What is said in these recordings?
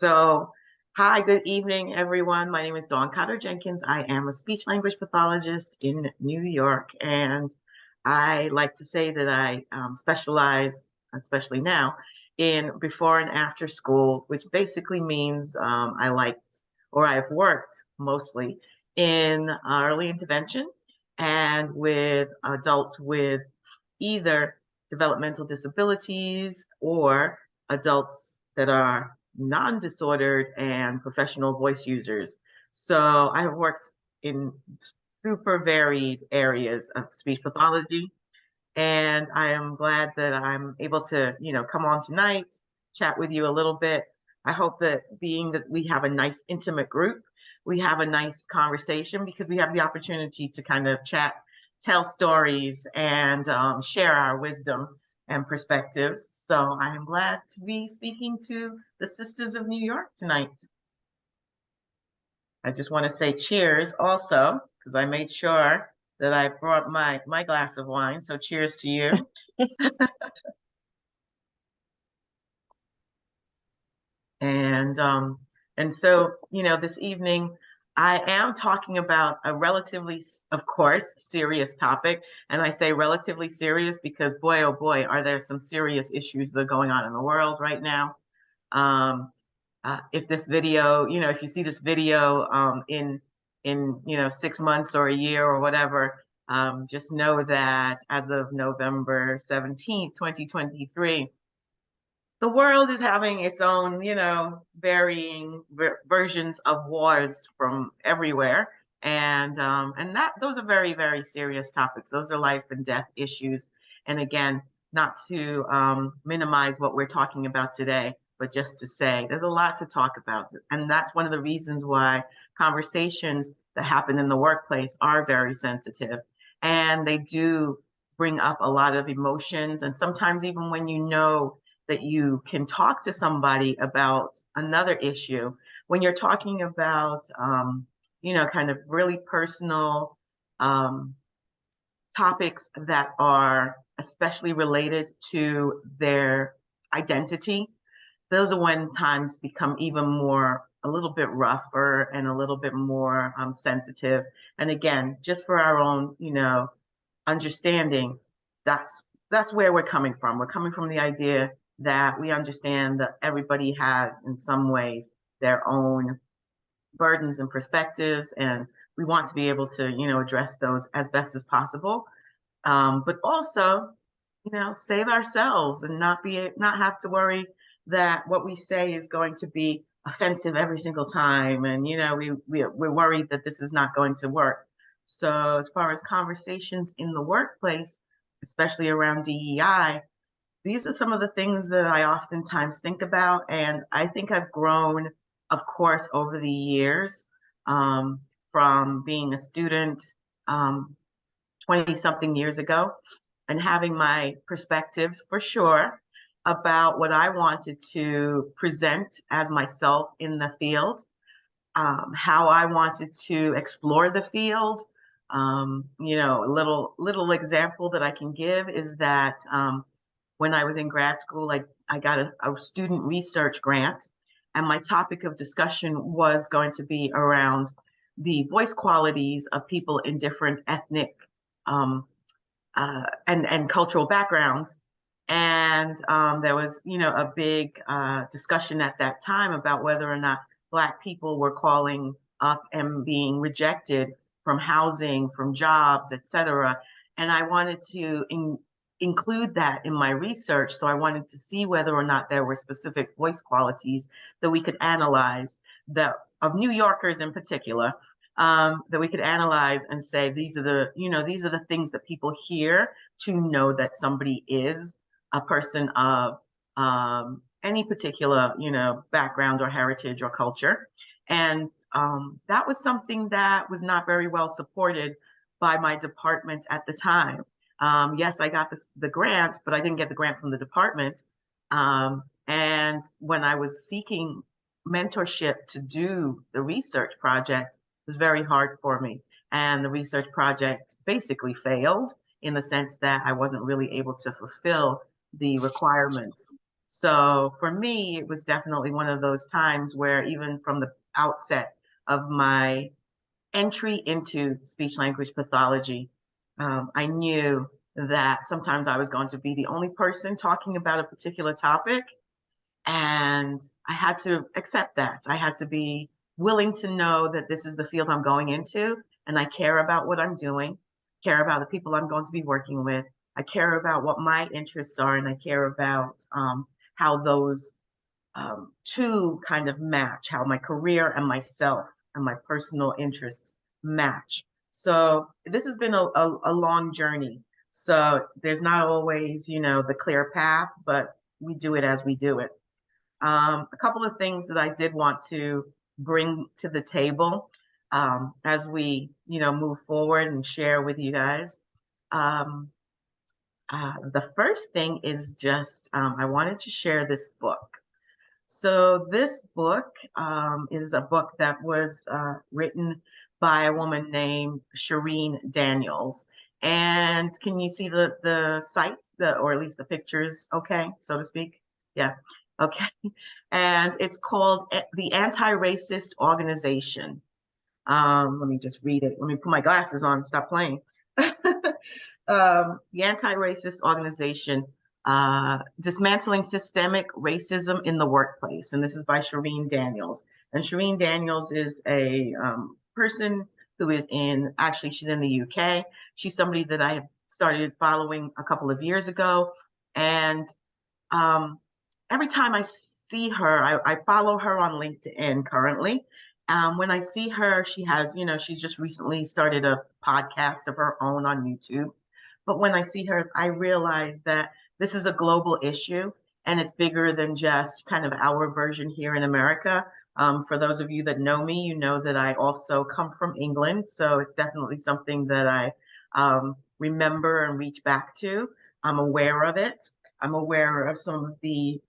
So, hi, good evening, everyone. My name is Dawn Cotter-Jenkins. I am a speech language pathologist in New York, and I like to say that I specialize, especially now, in before and after school, which basically means I liked or I've worked mostly in early intervention and with adults with either developmental disabilities or adults that are non-disordered and professional voice users. So I have worked in super varied areas of speech pathology, and I am glad that I'm able to, come on tonight, chat with you a little bit. I hope that being that we have a nice intimate group, we have a nice conversation because we have the opportunity to kind of chat, tell stories, and share our wisdom and perspectives. So I am glad to be speaking to the Sisters of New York tonight. I just want to say cheers also, because I made sure that I brought my glass of wine. So cheers to you. And so, this evening I am talking about a relatively, of course, serious topic. And I say relatively serious because boy, oh boy, are there some serious issues that are going on in the world right now. If this video, if you see this video in 6 months or a year or whatever, just know that as of November 17th, 2023, the world is having its own, varying versions of wars from everywhere. And that those are very, very serious topics. Those are life and death issues. And again, not to minimize what we're talking about today, but just to say there's a lot to talk about. And that's one of the reasons why conversations that happen in the workplace are very sensitive. And they do bring up a lot of emotions. And sometimes even when you know that you can talk to somebody about another issue, when you're talking about, kind of really personal topics that are especially related to their identity, those are when times become even more, a little bit rougher and a little bit more sensitive. And again, just for our own, understanding, that's where we're coming from. We're coming from the idea that we understand that everybody has, in some ways, their own burdens and perspectives, and we want to be able to, address those as best as possible. But also, save ourselves and not have to worry that what we say is going to be offensive every single time, and we're worried that this is not going to work. So as far as conversations in the workplace, especially around DEI, these are some of the things that I oftentimes think about. And I think I've grown, of course, over the years, from being a student 20 something years ago and having my perspectives for sure about what I wanted to present as myself in the field, how I wanted to explore the field. A little example that I can give is that when I was in grad school, I got a student research grant, and my topic of discussion was going to be around the voice qualities of people in different ethnic and cultural backgrounds. And there was, a big discussion at that time about whether or not Black people were calling up and being rejected from housing, from jobs, et cetera. And I wanted to include that in my research. So I wanted to see whether or not there were specific voice qualities that we could analyze, of New Yorkers in particular, that we could analyze and say, these are the things that people hear to know that somebody is a person of any particular, background or heritage or culture. And that was something that was not very well supported by my department at the time. Yes, I got the grant, but I didn't get the grant from the department. And when I was seeking mentorship to do the research project, it was very hard for me. And the research project basically failed in the sense that I wasn't really able to fulfill the requirements. So for me, it was definitely one of those times where even from the outset of my entry into speech language pathology, I knew that sometimes I was going to be the only person talking about a particular topic. And I had to accept that. I had to be willing to know that this is the field I'm going into, and I care about what I'm doing, care about the people I'm going to be working with. I care about what my interests are, and I care about how those two kind of match, how my career and myself and my personal interests match. So this has been a long journey. So there's not always, the clear path, but we do it as we do it. A couple of things that I did want to bring to the table as we, move forward and share with you guys. Um, the first thing is just I wanted to share this book. So this book is a book that was written by a woman named Shireen Daniels. And can you see the site, or at least the pictures, okay, so to speak? Yeah, okay. And it's called the Anti-Racist Organization. Let me just read it. Let me put my glasses on and stop playing. The Anti-Racist Organization, Dismantling Systemic Racism in the Workplace. And this is by Shireen Daniels. And Shireen Daniels is a person who is actually, she's in the UK. She's somebody that I have started following a couple of years ago. And every time I see her, I follow her on LinkedIn currently. When I see her, she has, she's just recently started a podcast of her own on YouTube. But when I see her, I realize that this is a global issue and it's bigger than just kind of our version here in America. For those of you that know me, you know that I also come from England. So it's definitely something that I remember and reach back to. I'm aware of it. I'm aware of some of the,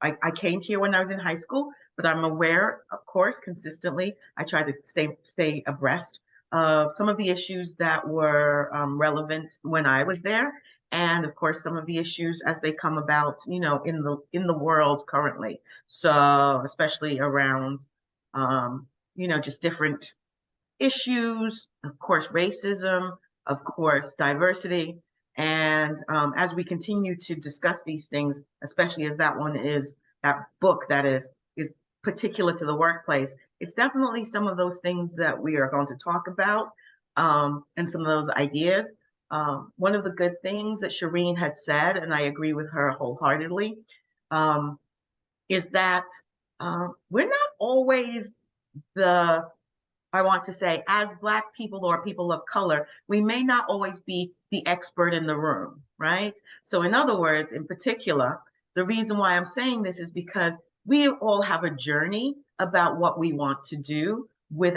I came here when I was in high school, but I'm aware, of course, consistently. I try to stay abreast of some of the issues that were relevant when I was there, and of course some of the issues as they come about, in the world currently. So especially around, just different issues, of course, racism, of course, diversity. And as we continue to discuss these things, especially as that book that is particular to the workplace, it's definitely some of those things that we are going to talk about, and some of those ideas. One of the good things that Shireen had said, and I agree with her wholeheartedly, is that we're not always the I want to say, as Black people or people of color, we may not always be the expert in the room, right? So, in other words, in particular, the reason why I'm saying this is because we all have a journey about what we want to do with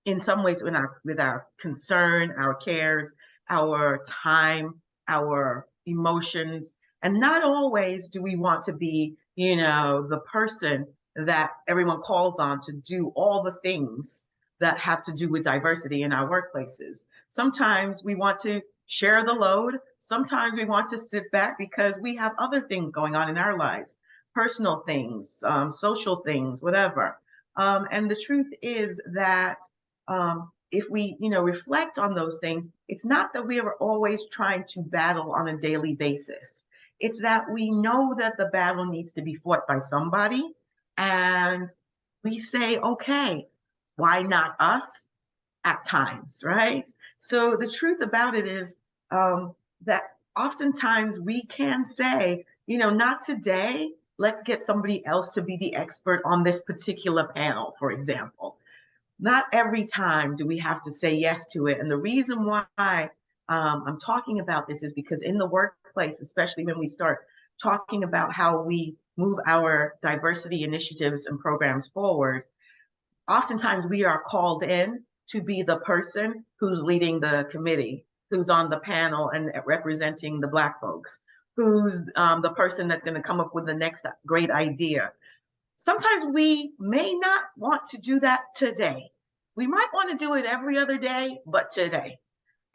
in some ways, with our concern, our cares, our time, our emotions. And not always do we want to be, the person that everyone calls on to do all the things that have to do with diversity in our workplaces. Sometimes we want to share the load. Sometimes we want to sit back because we have other things going on in our lives, personal things, social things, whatever. And the truth is that if we, reflect on those things, it's not that we are always trying to battle on a daily basis. It's that we know that the battle needs to be fought by somebody, and we say, okay, why not us at times, right? So the truth about it is that oftentimes we can say, not today, let's get somebody else to be the expert on this particular panel, for example. Not every time do we have to say yes to it. And the reason why I'm talking about this is because in the workplace, especially when we start talking about how we move our diversity initiatives and programs forward, oftentimes we are called in to be the person who's leading the committee, who's on the panel and representing the Black folks, who's the person that's going to come up with the next great idea. Sometimes we may not want to do that today. We might want to do it every other day, but today.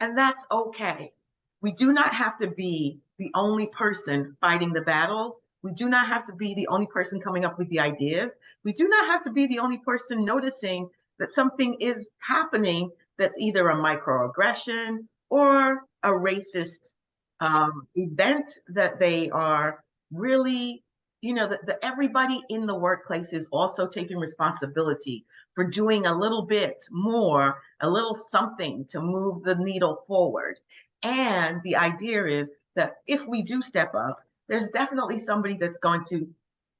And that's okay. We do not have to be the only person fighting the battles. We do not have to be the only person coming up with the ideas. We do not have to be the only person noticing that something is happening that's either a microaggression or a racist event that they are really, that everybody in the workplace is also taking responsibility for doing a little bit more, a little something to move the needle forward. And the idea is that if we do step up, there's definitely somebody that's going to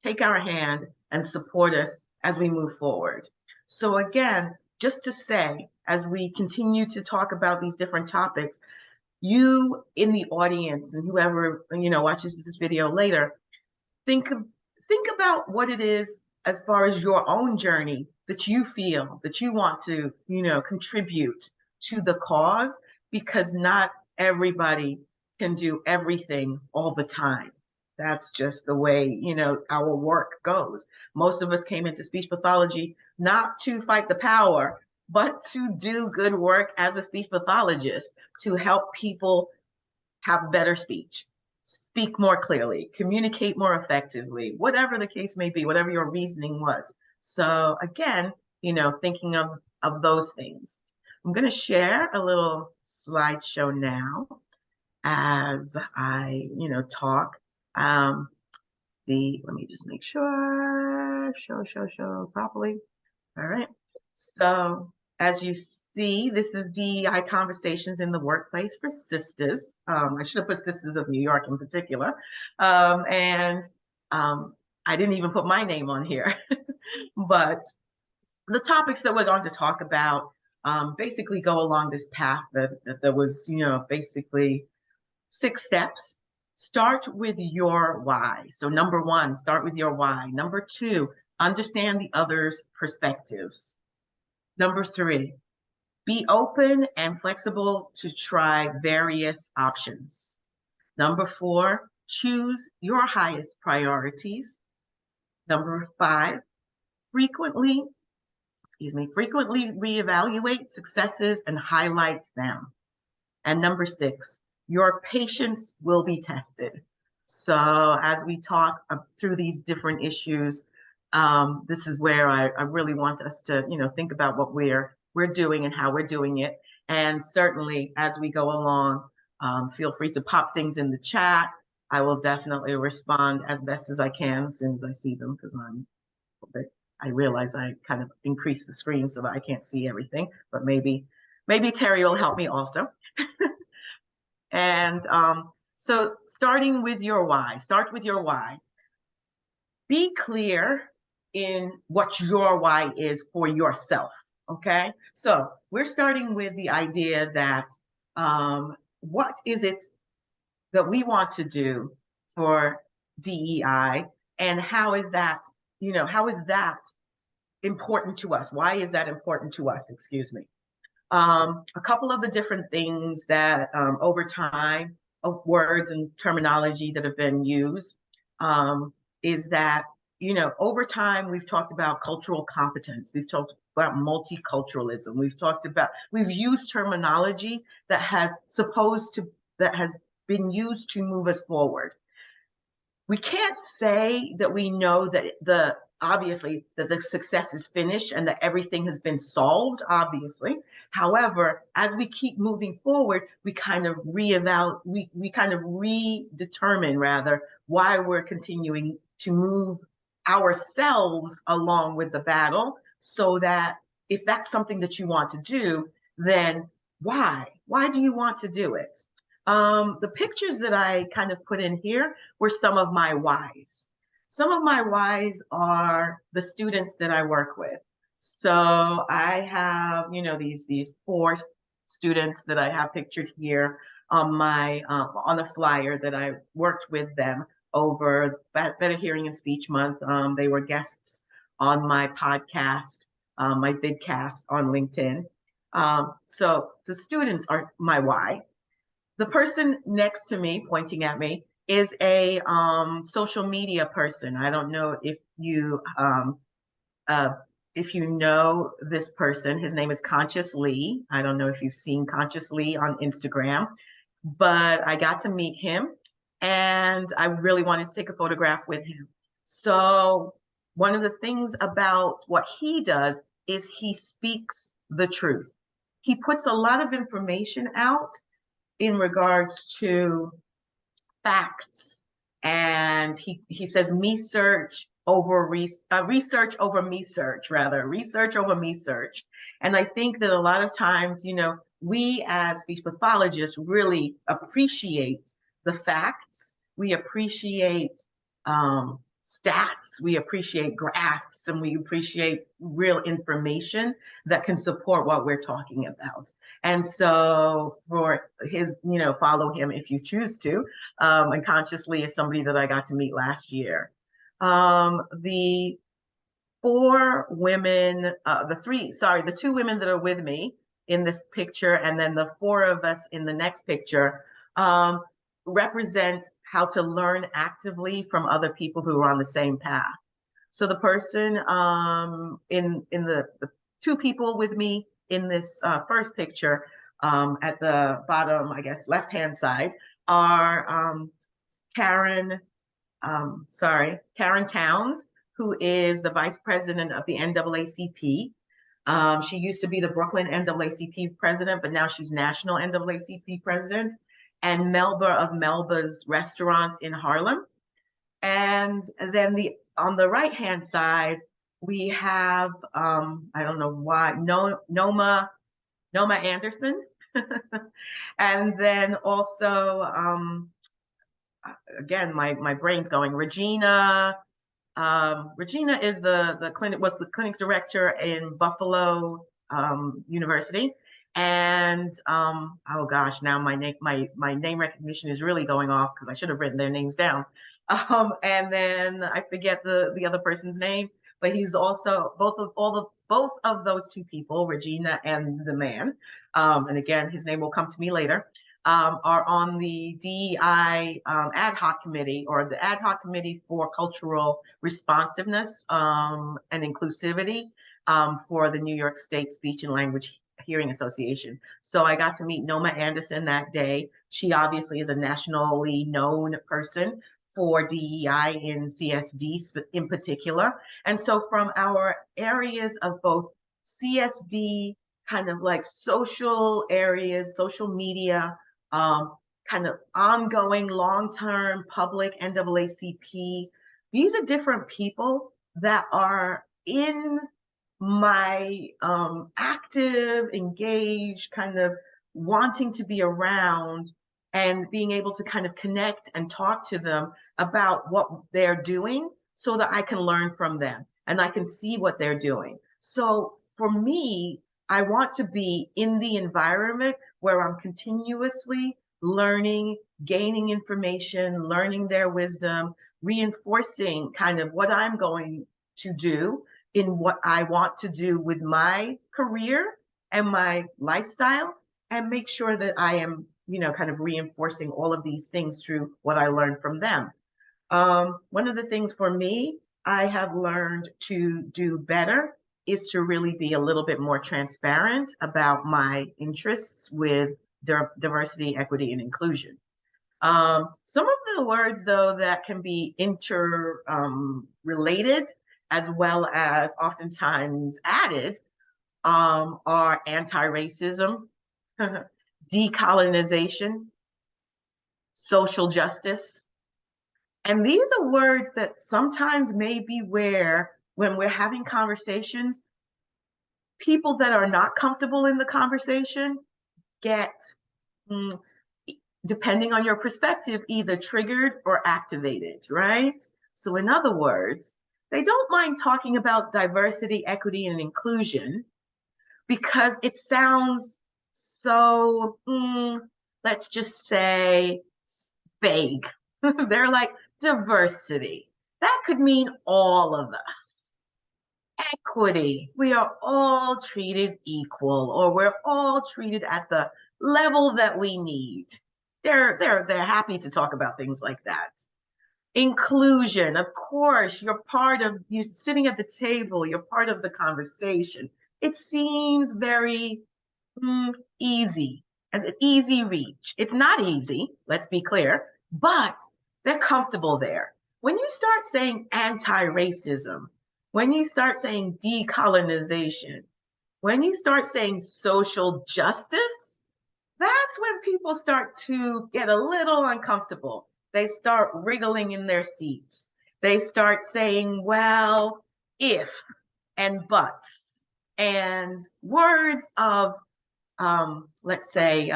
take our hand and support us as we move forward. So again, just to say, as we continue to talk about these different topics, you in the audience and whoever watches this video later, think about what it is as far as your own journey that you feel that you want to contribute to the cause, because not everybody can do everything all the time. That's just the way our work goes. Most of us came into speech pathology not to fight the power, but to do good work as a speech pathologist, to help people have better speech, speak more clearly, communicate more effectively, whatever the case may be, whatever your reasoning was. So again, thinking of those things. I'm going to share a little slideshow now as I, talk. Let me just make sure, show properly. All right. So as you see, this is DEI Conversations in the Workplace for Sisters. I should have put Sisters of New York in particular. I didn't even put my name on here. But the topics that we're going to talk about basically go along this path that was, basically 6 steps. Start with your why. So number 1, start with your why. Number 2, understand the other's perspectives. Number 3, be open and flexible to try various options. Number 4, choose your highest priorities. Number 5, frequently reevaluate successes and highlight them. And number 6, your patience will be tested. So as we talk through these different issues, this is where I really want us to, think about what we're doing and how we're doing it. And certainly as we go along, feel free to pop things in the chat. I will definitely respond as best as I can as soon as I see them, because I realize I kind of increased the screen so that I can't see everything, but maybe Terry will help me also. And so starting with your why, start with your why. Be clear in what your why is for yourself, okay? So we're starting with the idea that what is it that we want to do for DEI, and how is that important to us? Why is that important to us? Excuse me. A couple of the different things that over time, of words and terminology that have been used, is that, over time, we've talked about cultural competence. We've talked about multiculturalism. We've used terminology that has been used to move us forward. We can't say that we know that obviously that the success is finished and that everything has been solved, obviously. However, as we keep moving forward, we kind of redetermine rather why we're continuing to move ourselves along with the battle, so that if that's something that you want to do, then why do you want to do it? The pictures that I kind of put in here were some of my whys. Some of my whys are the students that I work with. So I have, these 4 students that I have pictured here on on the flyer that I worked with them over Better Hearing and Speech Month. They were guests on my podcast, my vidcast on LinkedIn. So the students are my why. The person next to me, pointing at me, is a social media person. I don't know if you know this person. His name is Conscious Lee. I don't know if you've seen Conscious Lee on Instagram, but I got to meet him. and I really wanted to take a photograph with him. So one of the things about what he does is he speaks the truth. He puts a lot of information out in regards to facts, and he says me search over research over me search, rather research over me search. And I think that a lot of times, we as speech pathologists really appreciate the facts. We appreciate stats, we appreciate graphs, and we appreciate real information that can support what we're talking about. And so for his, follow him if you choose to, unconsciously is somebody that I got to meet last year. The four women, the two women that are with me in this picture, and then the four of us in the next picture, represent how to learn actively from other people who are on the same path. So the person in the two people with me in this first picture, at the bottom, I guess, left-hand side, are Karen Towns, who is the vice president of the NAACP. She used to be the Brooklyn NAACP president, but now she's national NAACP president, and Melba of Melba's Restaurant in Harlem. And then on the right-hand side, we have, I don't know why, Noma Anderson. And then also, again, my brain's going, Regina. Regina is was the clinic director in Buffalo University. And oh gosh, now my name recognition is really going off because I should have written their names down. And then I forget the other person's name, but he's also both of those two people, Regina and the man, and again, his name will come to me later, are on the DEI ad hoc committee, or the ad hoc committee for cultural responsiveness and inclusivity for the New York State Speech and Language Hearing Association. So I got to meet Noma Anderson that day. She obviously is a nationally known person for DEI in CSD in particular. And so from our areas of both CSD, kind of like social areas, social media, kind of ongoing long-term public NAACP, these are different people that are in my active, engaged, kind of wanting to be around and being able to kind of connect and talk to them about what they're doing so that I can learn from them and I can see what they're doing. So for me, I want to be in the environment where I'm continuously learning, gaining information, learning their wisdom, reinforcing kind of what I'm going to do in what I want to do with my career and my lifestyle, and make sure that I am, kind of reinforcing all of these things through what I learned from them. One of the things for me, I have learned to do better is to really be a little bit more transparent about my interests with diversity, equity, and inclusion. Some of the words, though, that can be interrelated as well as oftentimes added are anti-racism, decolonization, social justice. And these are words that sometimes may be where, when we're having conversations, people that are not comfortable in the conversation get, depending on your perspective, either triggered or activated, right? So in other words, they don't mind talking about diversity, equity, and inclusion because it sounds so, let's just say, vague. They're like, diversity. That could mean all of us. Equity, we are all treated equal, or we're all treated at the level that we need. They're happy to talk about things like that. Inclusion, of course, you're sitting at the table, you're part of the conversation. It seems very easy, and an easy reach. It's not easy, let's be clear. but they're comfortable there. When you start saying anti-racism, when you start saying decolonization, when you start saying social justice, that's when people start to get a little uncomfortable. They start wriggling in their seats. They start saying, well, if and buts and words of, let's say,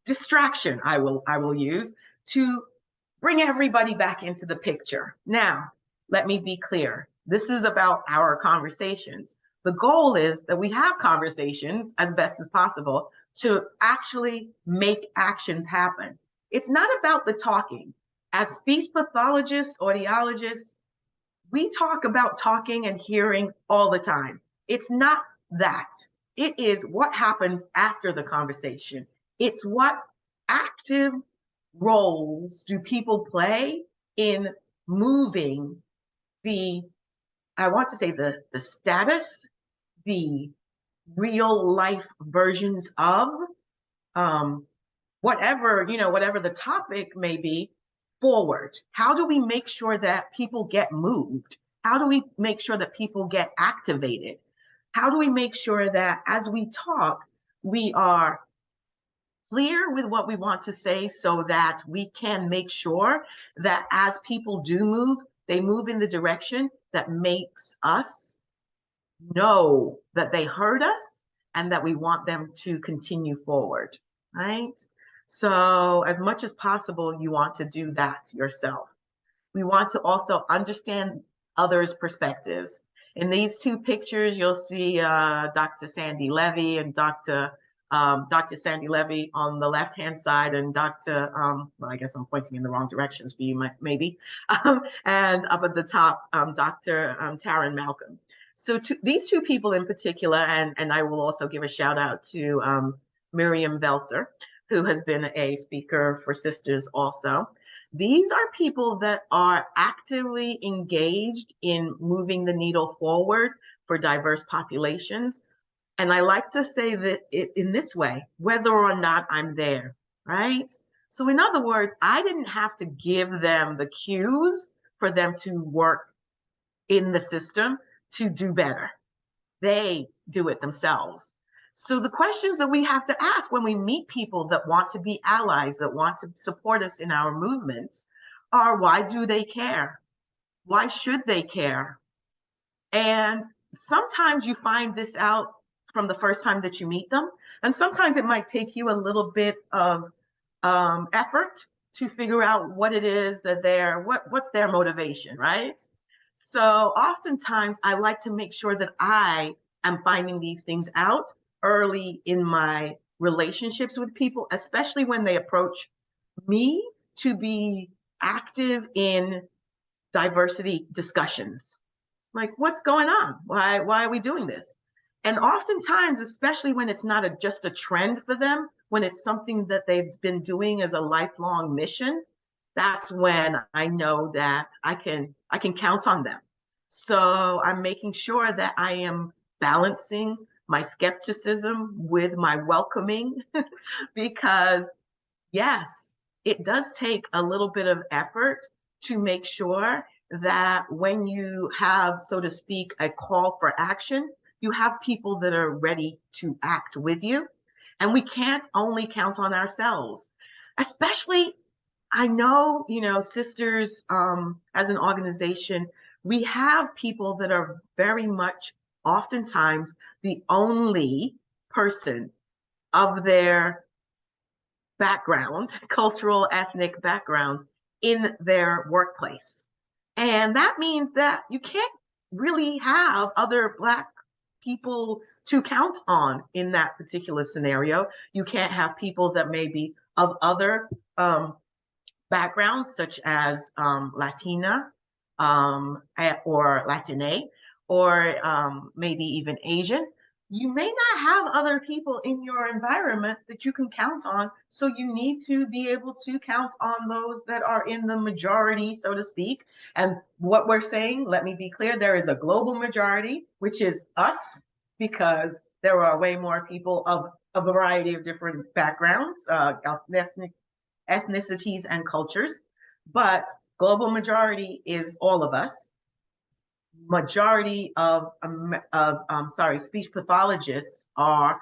distraction, I will use to bring everybody back into the picture. Now, let me be clear. This is about our conversations. The goal is that we have conversations as best as possible to actually make actions happen. It's not about the talking. As speech pathologists, audiologists, we talk about talking and hearing all the time. It's not that. It is what happens after the conversation. It's what active roles do people play in moving the, I want to say the status, the real life versions of whatever, whatever the topic may be, forward. How do we make sure that people get moved? How do we make sure that people get activated? How do we make sure that as we talk, we are clear with what we want to say so that we can make sure that as people do move, they move in the direction that makes us know that they heard us and that we want them to continue forward, right? So as much as possible, you want to do that yourself. We want to also understand others' perspectives. In these two pictures, you'll see Dr. Sandy Levy and Dr. Sandy Levy on the left-hand side, and well, I guess I'm pointing in the wrong directions for you, maybe, and up at the top, Dr. Taryn Malcolm. So these two people in particular, and I will also give a shout out to Miriam Belser, who has been a speaker for Sisters also. These are people that are actively engaged in moving the needle forward for diverse populations. And I like to say that in this way, whether or not I'm there, right? So in other words, I didn't have to give them the cues for them to work in the system to do better. They do it themselves. So the questions that we have to ask when we meet people that want to be allies, that want to support us in our movements, are why do they care? Why should they care? And sometimes you find this out from the first time that you meet them. And sometimes it might take you a little bit of effort to figure out what it is that what's their motivation, right? So oftentimes I like to make sure that I am finding these things out early in my relationships with people, especially when they approach me to be active in diversity discussions. Like, what's going on? Why are we doing this? And oftentimes, especially when it's not just a trend for them, when it's something that they've been doing as a lifelong mission, that's when I know that I can count on them. So I'm making sure that I am balancing my skepticism with my welcoming because yes, it does take a little bit of effort to make sure that when you have, so to speak, a call for action, you have people that are ready to act with you. And we can't only count on ourselves, especially, I know, Sisters, as an organization, we have people that are very much oftentimes the only person of their background, cultural, ethnic background in their workplace. And that means that you can't really have other Black people to count on in that particular scenario. You can't have people that may be of other backgrounds, such as Latina or Latine, or maybe even Asian. You may not have other people in your environment that you can count on. So you need to be able to count on those that are in the majority, so to speak. And what we're saying, let me be clear, there is a global majority, which is us, because there are way more people of a variety of different backgrounds, ethnic ethnicities and cultures, but global majority is all of us. Majority of speech pathologists are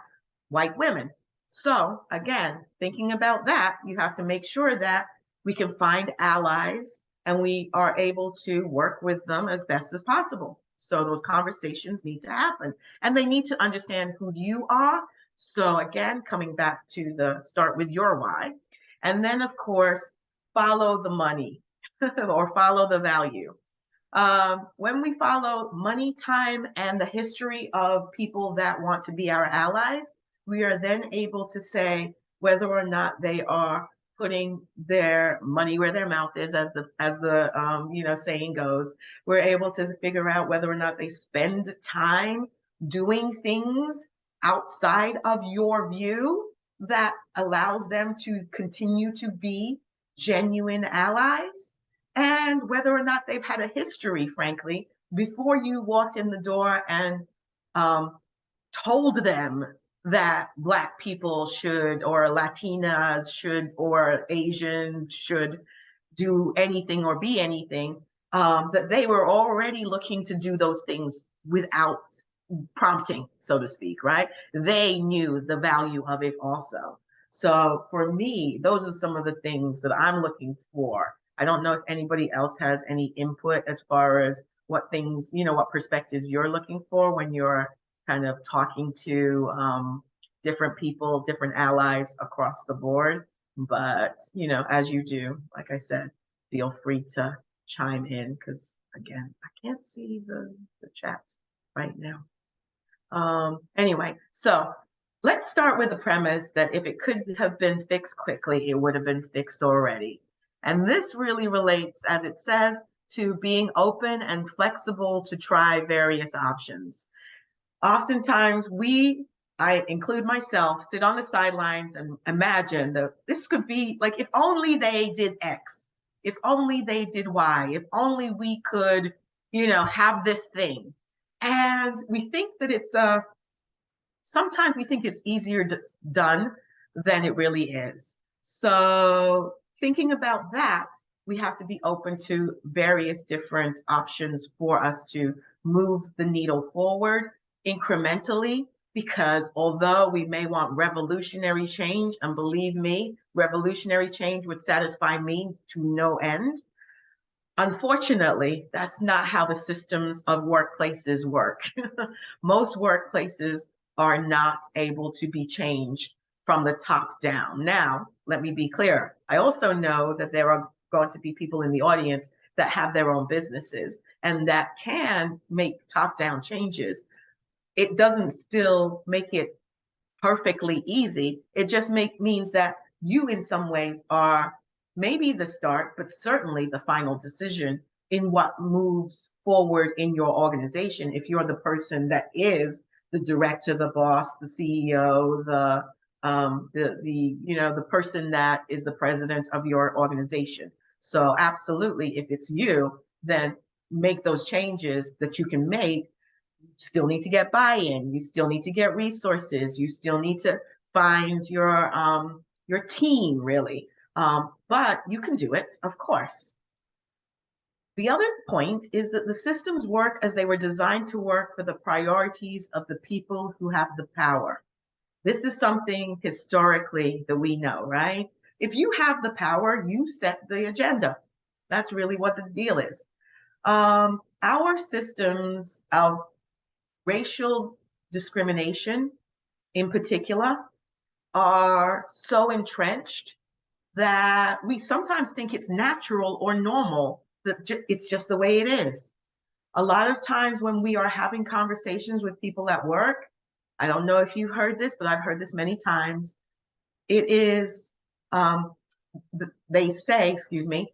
white women. So again, thinking about that, you have to make sure that we can find allies and we are able to work with them as best as possible. So those conversations need to happen and they need to understand who you are. So again, coming back to the start with your why, and then of course, follow the money or follow the value. When we follow money, time, and the history of people that want to be our allies, we are then able to say whether or not they are putting their money where their mouth is, as the saying goes. We're able to figure out whether or not they spend time doing things outside of your view that allows them to continue to be genuine allies, and whether or not they've had a history, frankly, before you walked in the door and told them that Black people should, or Latinas should, or Asian should do anything or be anything, that they were already looking to do those things without prompting, so to speak, right? They knew the value of it also. So for me, those are some of the things that I'm looking for. I don't know if anybody else has any input as far as what things, what perspectives you're looking for when you're kind of talking to different people, different allies across the board. But, as you do, like I said, feel free to chime in because, again, I can't see the chat right now. Anyway, so let's start with the premise that if it could have been fixed quickly, it would have been fixed already. And this really relates, as it says, to being open and flexible to try various options. Oftentimes I include myself, sit on the sidelines and imagine that this could be like, if only they did X, if only they did Y, if only we could, have this thing. And we think that sometimes we think it's easier done than it really is. So thinking about that, we have to be open to various different options for us to move the needle forward incrementally, because although we may want revolutionary change, and believe me, revolutionary change would satisfy me to no end, unfortunately, that's not how the systems of workplaces work. Most workplaces are not able to be changed from the top down. Now, let me be clear. I also know that there are going to be people in the audience that have their own businesses and that can make top-down changes. It doesn't still make it perfectly easy. It just means that you, in some ways, are maybe the start, but certainly the final decision in what moves forward in your organization. If you're the person that is the director, the boss, the CEO, the person that is the president of your organization. So absolutely, if it's you, then make those changes that you can make. You still need to get buy-in. You still need to get resources. You still need to find your team, really. But you can do it, of course. The other point is that the systems work as they were designed to work for the priorities of the people who have the power. This is something historically that we know, right? If you have the power, you set the agenda. That's really what the deal is. Our systems of racial discrimination, in particular, are so entrenched that we sometimes think it's natural or normal, that it's just the way it is. A lot of times when we are having conversations with people at work, I don't know if you've heard this, but I've heard this many times. It is, they say, excuse me,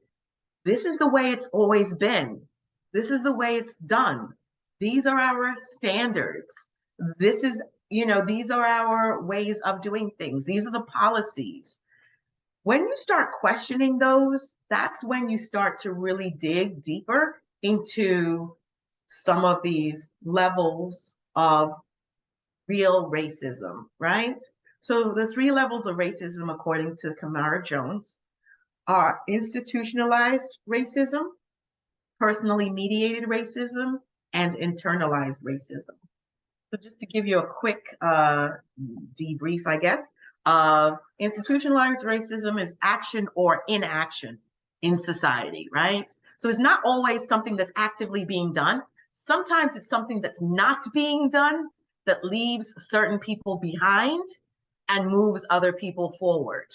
this is the way it's always been. This is the way it's done. These are our standards. This is, these are our ways of doing things. These are the policies. When you start questioning those, that's when you start to really dig deeper into some of these levels of real racism, right? So the 3 levels of racism, according to Kamara Jones, are institutionalized racism, personally mediated racism, and internalized racism. So just to give you a quick debrief, I guess, institutionalized racism is action or inaction in society, right? So it's not always something that's actively being done. Sometimes it's something that's not being done that leaves certain people behind and moves other people forward.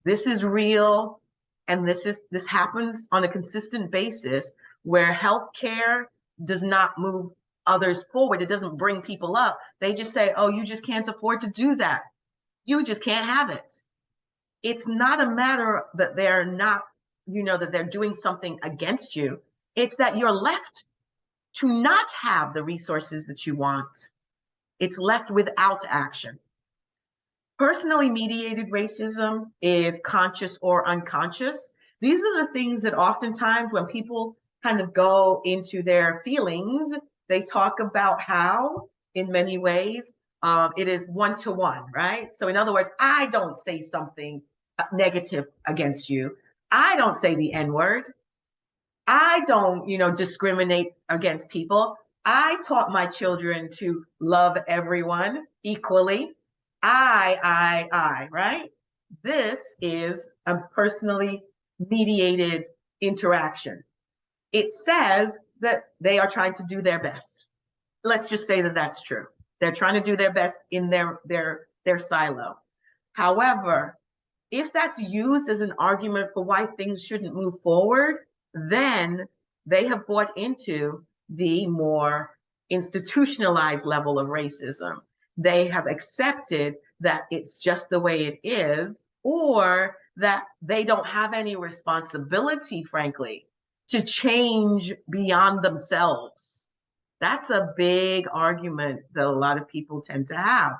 This is real, and this happens on a consistent basis where healthcare does not move others forward. It doesn't bring people up. They just say, oh, you just can't afford to do that. You just can't have it. It's not a matter that they're not, that they're doing something against you. It's that you're left to not have the resources that you want. It's left without action. Personally mediated racism is conscious or unconscious. These are the things that oftentimes when people kind of go into their feelings, they talk about how, in many ways, it is one-to-one, right? So in other words, I don't say something negative against you. I don't say the N-word. I don't, discriminate against people. I taught my children to love everyone equally. I, right? This is a personally mediated interaction. It says that they are trying to do their best. Let's just say that that's true. They're trying to do their best in their silo. However, if that's used as an argument for why things shouldn't move forward, then they have bought into the more institutionalized level of racism. They have accepted that it's just the way it is, or that they don't have any responsibility, frankly, to change beyond themselves. That's a big argument that a lot of people tend to have.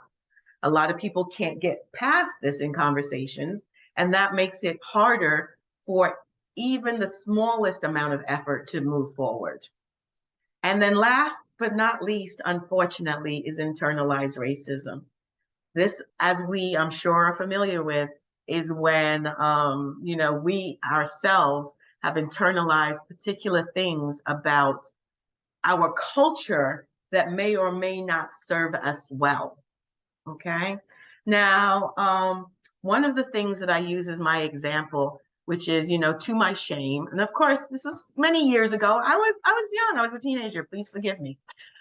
A lot of people can't get past this in conversations, and that makes it harder for even the smallest amount of effort to move forward. And then last but not least, unfortunately, is internalized racism. This, as we, I'm sure, are familiar with, is when, we ourselves have internalized particular things about our culture that may or may not serve us well. Okay. Now, one of the things that I use as my example, which is, to my shame, and of course, this is many years ago. I was young. I was a teenager. Please forgive me.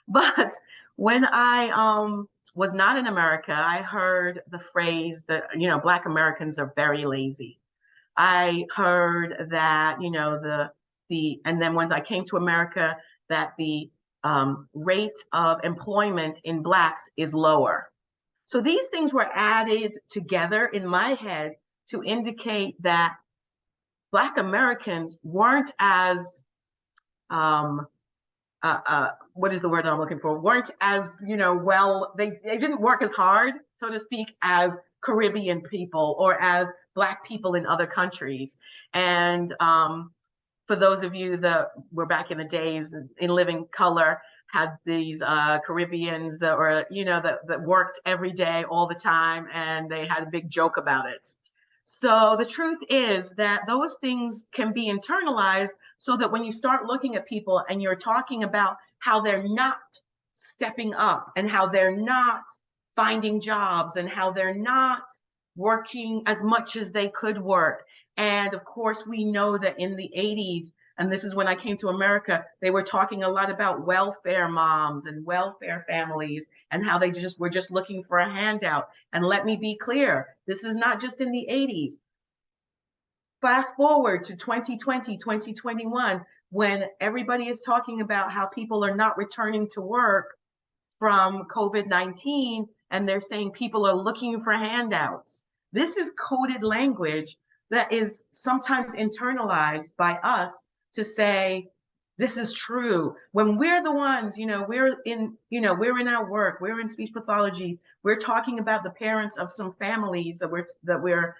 But when I was not in America, I heard the phrase that, Black Americans are very lazy. I heard that, and then when I came to America, that the rate of employment in Blacks is lower. So these things were added together in my head to indicate that Black Americans weren't as, what is the word I'm looking for? Weren't as, they didn't work as hard, so to speak, as Caribbean people or as Black people in other countries. And for those of you that were back in the days in living color, had these Caribbeans that were, that worked every day all the time, and they had a big joke about it. So the truth is that those things can be internalized so that when you start looking at people and you're talking about how they're not stepping up and how they're not finding jobs and how they're not working as much as they could work. And of course, we know that in the 80s, and this is when I came to America, they were talking a lot about welfare moms and welfare families and how they were just looking for a handout. And let me be clear, this is not just in the 80s. Fast forward to 2020, 2021, when everybody is talking about how people are not returning to work from COVID-19, and they're saying people are looking for handouts. This is coded language that is sometimes internalized by us to say, this is true. When we're the ones, we're in our work, we're in speech pathology, we're talking about the parents of some families that we're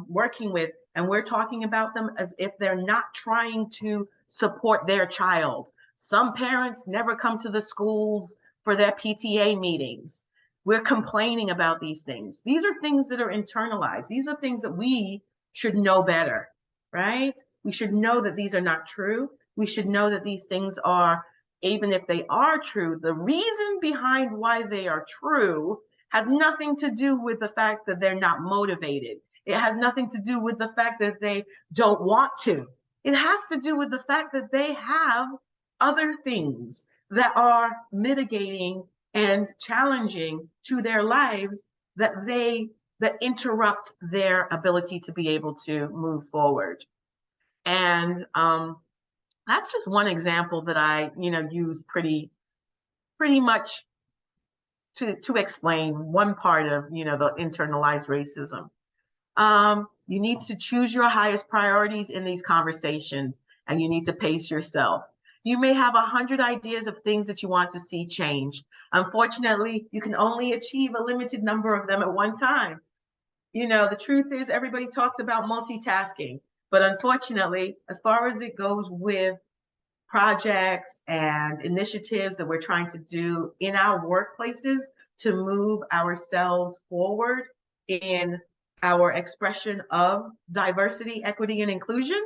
working with, and we're talking about them as if they're not trying to support their child. Some parents never come to the schools for their PTA meetings. We're complaining about these things. These are things that are internalized. These are things that we should know better, right? We should know that these are not true. We should know that these things are, even if they are true, the reason behind why they are true has nothing to do with the fact that they're not motivated. It has nothing to do with the fact that they don't want to. It has to do with the fact that they have other things that are mitigating and challenging to their lives that interrupt their ability to be able to move forward. And that's just one example that I, use pretty much to explain one part of, the internalized racism. You need to choose your highest priorities in these conversations, and you need to pace yourself. You may have 100 ideas of things that you want to see change. Unfortunately, you can only achieve a limited number of them at one time. The truth is everybody talks about multitasking, but unfortunately, as far as it goes with projects and initiatives that we're trying to do in our workplaces to move ourselves forward in our expression of diversity, equity, and inclusion,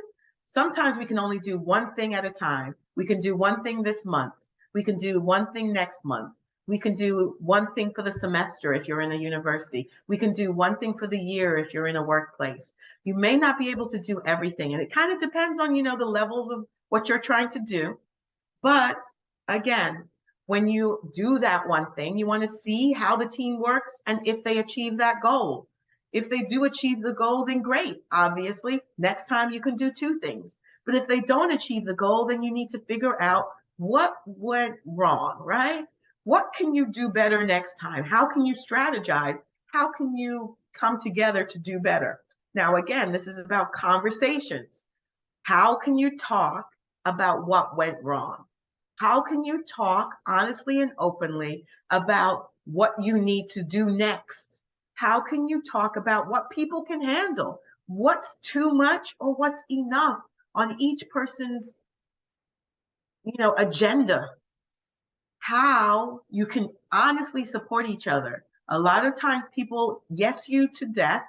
sometimes we can only do one thing at a time. We can do one thing this month. We can do one thing next month. We can do one thing for the semester if you're in a university. We can do one thing for the year if you're in a workplace. You may not be able to do everything, and it kind of depends on, the levels of what you're trying to do. But again, when you do that one thing, you want to see how the team works and if they achieve that goal. If they do achieve the goal, then great. Obviously, next time you can do two things. But if they don't achieve the goal, then you need to figure out what went wrong, right? What can you do better next time? How can you strategize? How can you come together to do better? Now, again, this is about conversations. How can you talk about what went wrong? How can you talk honestly and openly about what you need to do next? How can you talk about what people can handle? What's too much or what's enough on each person's, agenda? How you can honestly support each other. A lot of times people yes you to death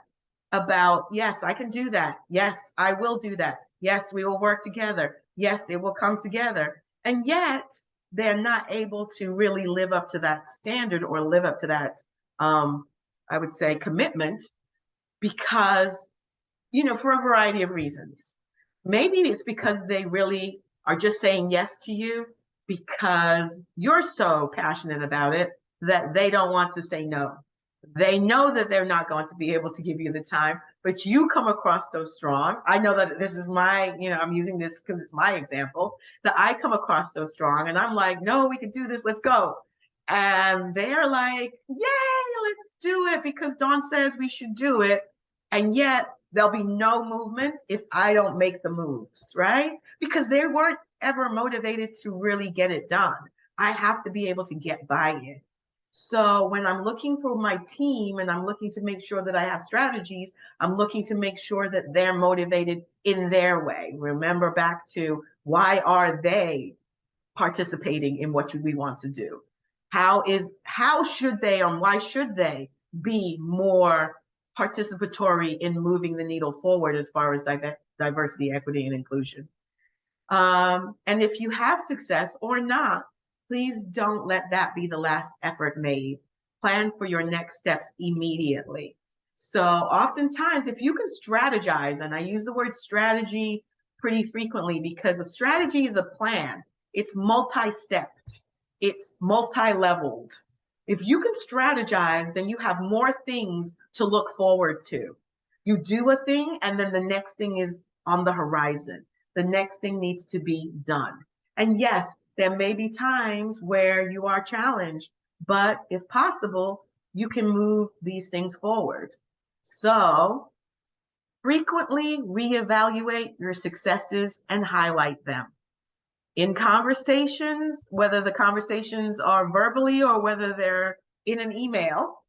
about, yes, I can do that. Yes, I will do that. Yes, we will work together. Yes, it will come together. And yet they're not able to really live up to that standard or live up to that, I would say, commitment because, for a variety of reasons. Maybe it's because they really are just saying yes to you because you're so passionate about it that they don't want to say no. They know that they're not going to be able to give you the time, but you come across so strong. I know that this is my, I'm using this because it's my example, that I come across so strong and I'm like, no, we can do this, let's go. And they're like, yay, let's do it because Dawn says we should do it. And yet there'll be no movement if I don't make the moves, right? Because they weren't ever motivated to really get it done. I have to be able to get buy-in. So when I'm looking for my team and I'm looking to make sure that I have strategies, I'm looking to make sure that they're motivated in their way. Remember back to why are they participating in what we want to do? How should they and why should they be more participatory in moving the needle forward as far as diversity, equity, and inclusion? And if you have success or not, please don't let that be the last effort made. Plan for your next steps immediately. So oftentimes, if you can strategize, and I use the word strategy pretty frequently because a strategy is a plan. It's multi-stepped. It's multi-leveled. If you can strategize, then you have more things to look forward to. You do a thing, and then the next thing is on the horizon. The next thing needs to be done. And yes, there may be times where you are challenged, but if possible, you can move these things forward. So frequently reevaluate your successes and highlight them. In conversations, whether the conversations are verbally or whether they're in an email,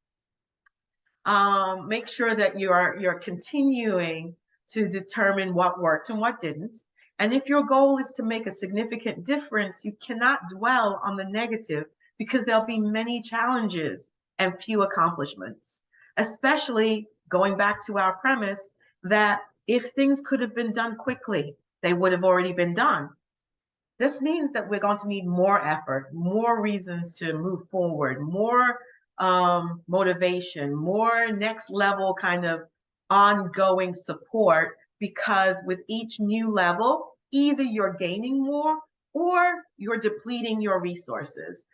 make sure that you're continuing to determine what worked and what didn't. And if your goal is to make a significant difference, you cannot dwell on the negative because there'll be many challenges and few accomplishments, especially going back to our premise that If things could have been done quickly, they would have already been done. This means that we're going to need more effort, more reasons to move forward, more motivation, more next level kind of ongoing support, because with each new level, either you're gaining more or you're depleting your resources.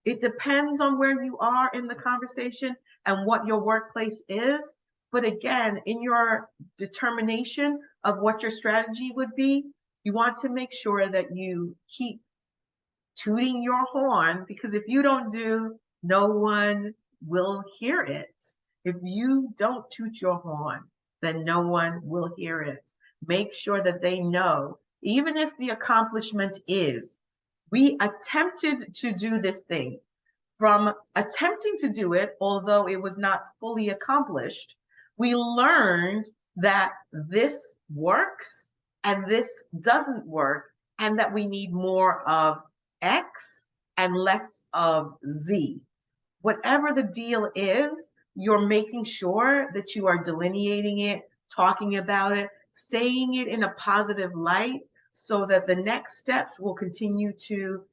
It depends on where you are in the conversation and what your workplace is. But again, in your determination of what your strategy would be, you want to make sure that you keep tooting your horn, because if you don't do, no one will hear it. If you don't toot your horn, then no one will hear it. Make sure that they know, even if the accomplishment is, we attempted to do this thing. From attempting to do it, although it was not fully accomplished, we learned that this works and this doesn't work, and that we need more of X and less of Z. Whatever the deal is, you're making sure that you are delineating it, talking about it, saying it in a positive light, so that the next steps will continue to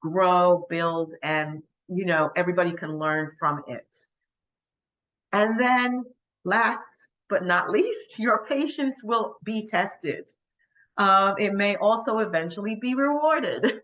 grow, build, and everybody can learn from it. And then last but not least, your patience will be tested. It may also eventually be rewarded.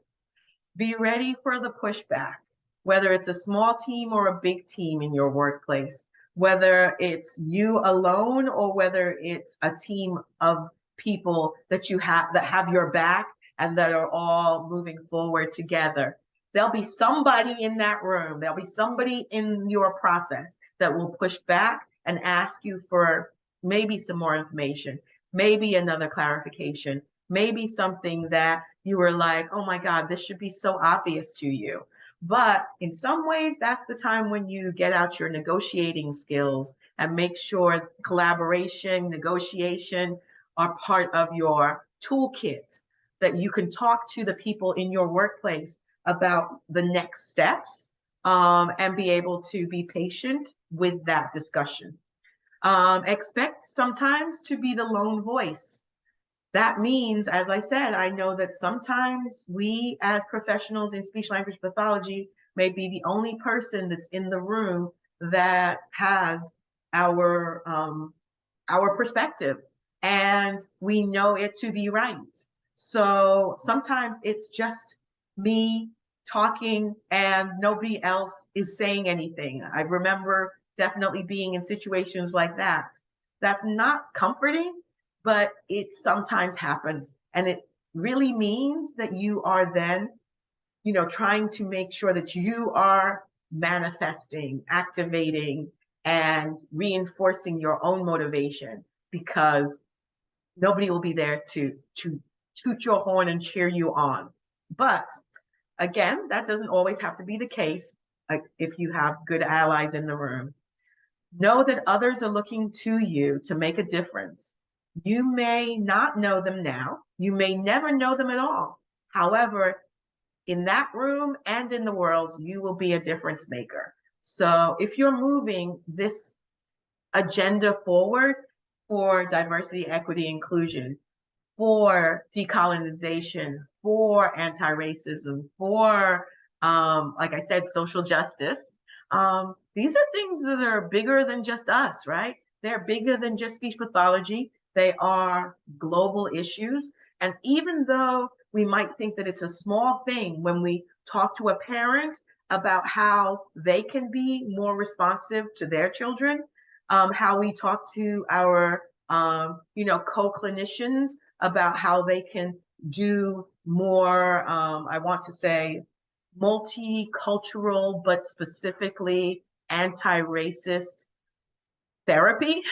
Be ready for the pushback, whether it's a small team or a big team in your workplace, whether it's you alone or whether it's a team of people that you have that have your back and that are all moving forward together. There'll be somebody in that room, there'll be somebody in your process that will push back and ask you for maybe some more information, maybe another clarification, maybe something that you were like, oh my God, this should be so obvious to you. But in some ways, that's the time when you get out your negotiating skills and make sure collaboration, negotiation are part of your toolkit, that you can talk to the people in your workplace about the next steps, and be able to be patient with that discussion. Expect sometimes to be the lone voice. That means, as I said, I know that sometimes we as professionals in speech language pathology may be the only person that's in the room that has our perspective, and we know it to be right. So sometimes it's just me talking and nobody else is saying anything. I remember definitely being in situations like that. That's not comforting, but it sometimes happens. And it really means that you are then, trying to make sure that you are manifesting, activating, and reinforcing your own motivation, because nobody will be there to toot your horn and cheer you on. But again, that doesn't always have to be the case, if you have good allies in the room. Know that others are looking to you to make a difference. You may not know them now. You may never know them at all. However, in that room and in the world, you will be a difference maker. So if you're moving this agenda forward for diversity, equity, inclusion, for decolonization, for anti-racism, for, like I said, social justice, these are things that are bigger than just us, right? They're bigger than just speech pathology. They are global issues. And even though we might think that it's a small thing when we talk to a parent about how they can be more responsive to their children, how we talk to our co-clinicians about how they can do more, I want to say, multicultural, but specifically anti-racist therapy,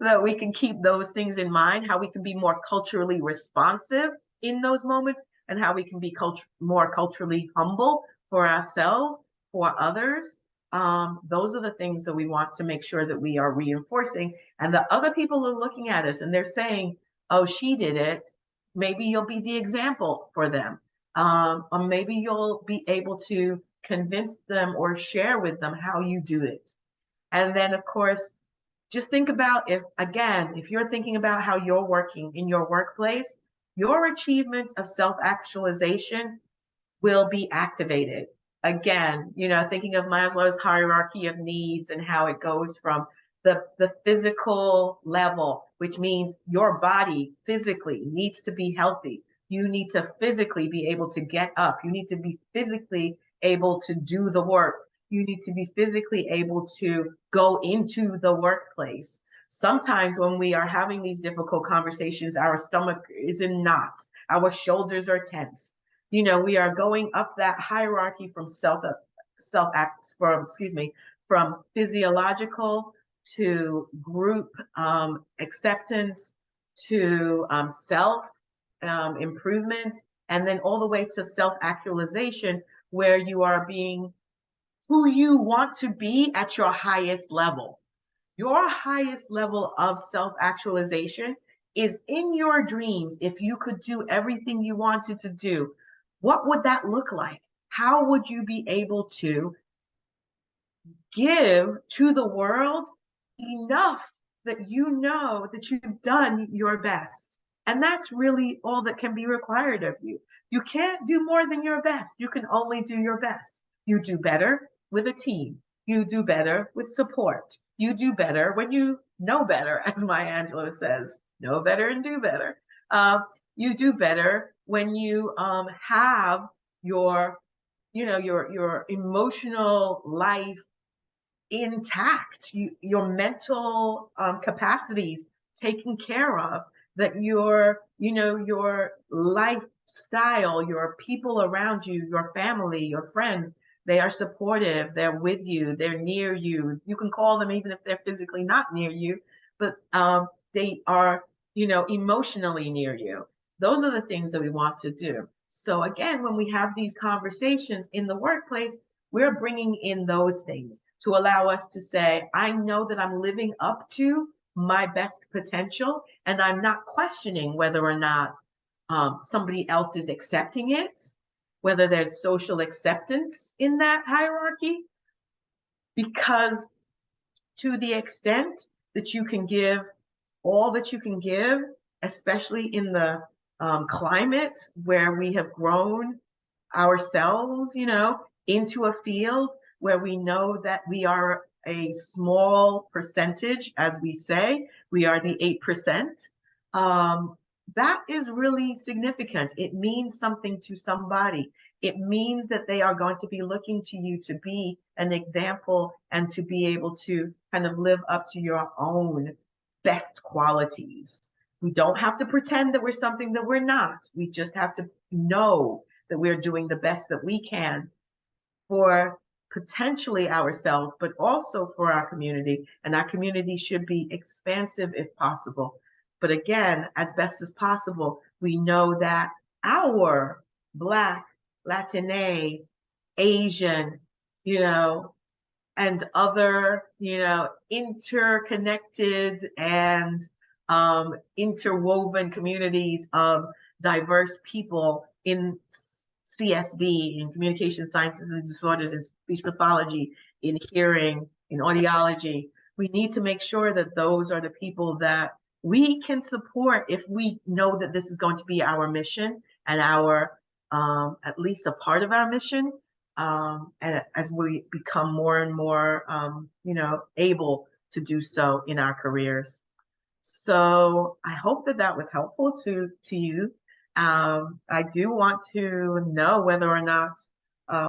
that we can keep those things in mind, how we can be more culturally responsive in those moments, and how we can be more culturally humble for ourselves, for others. Those are the things that we want to make sure that we are reinforcing, and the other people are looking at us and they're saying, oh, she did it. Maybe you'll be the example for them. Or maybe you'll be able to convince them or share with them how you do it. And then, of course, Just think about if you're thinking about how you're working in your workplace, your achievement of self-actualization will be activated. Again, thinking of Maslow's hierarchy of needs and how it goes from the physical level, which means your body physically needs to be healthy. You need to physically be able to get up. You need to be physically able to do the work. You need to be physically able to go into the workplace. Sometimes when we are having these difficult conversations, our stomach is in knots, our shoulders are tense. We are going up that hierarchy from from physiological to group acceptance to self improvement, and then all the way to self-actualization, where you are being who you want to be at your highest level. Your highest level of self-actualization is in your dreams. If you could do everything you wanted to do, what would that look like? How would you be able to give to the world enough that you know that you've done your best? And that's really all that can be required of you. You can't do more than your best. You can only do your best. You do better with a team. You do better with support. You do better when you know better, as Maya Angelou says, know better and do better. You do better when you have your emotional life intact, your mental capacities taken care of, that your lifestyle, your people around you, your family, your friends, they are supportive, they're with you, they're near you. You can call them even if they're physically not near you, but they are, emotionally near you. Those are the things that we want to do. So again, when we have these conversations in the workplace, we're bringing in those things to allow us to say, I know that I'm living up to my best potential, and I'm not questioning whether or not somebody else is accepting it, whether there's social acceptance in that hierarchy, because to the extent that you can give all that you can give, especially in the climate where we have grown ourselves, into a field where we know that we are a small percentage, as we say, we are the 8%. That is really significant. It means something to somebody. It means that they are going to be looking to you to be an example and to be able to kind of live up to your own best qualities. We don't have to pretend that we're something that we're not. We just have to know that we're doing the best that we can for potentially ourselves, but also for our community. And our community should be expansive if possible. But again, as best as possible, we know that our Black, Latine, Asian, and other, interconnected and interwoven communities of diverse people in CSD, in communication sciences and disorders, in speech pathology, in hearing, in audiology. We need to make sure that those are the people that we can support if we know that this is going to be our mission and our, at least a part of our mission, and as we become more and more, able to do so in our careers. So I hope that that was helpful to you. I do want to know whether or not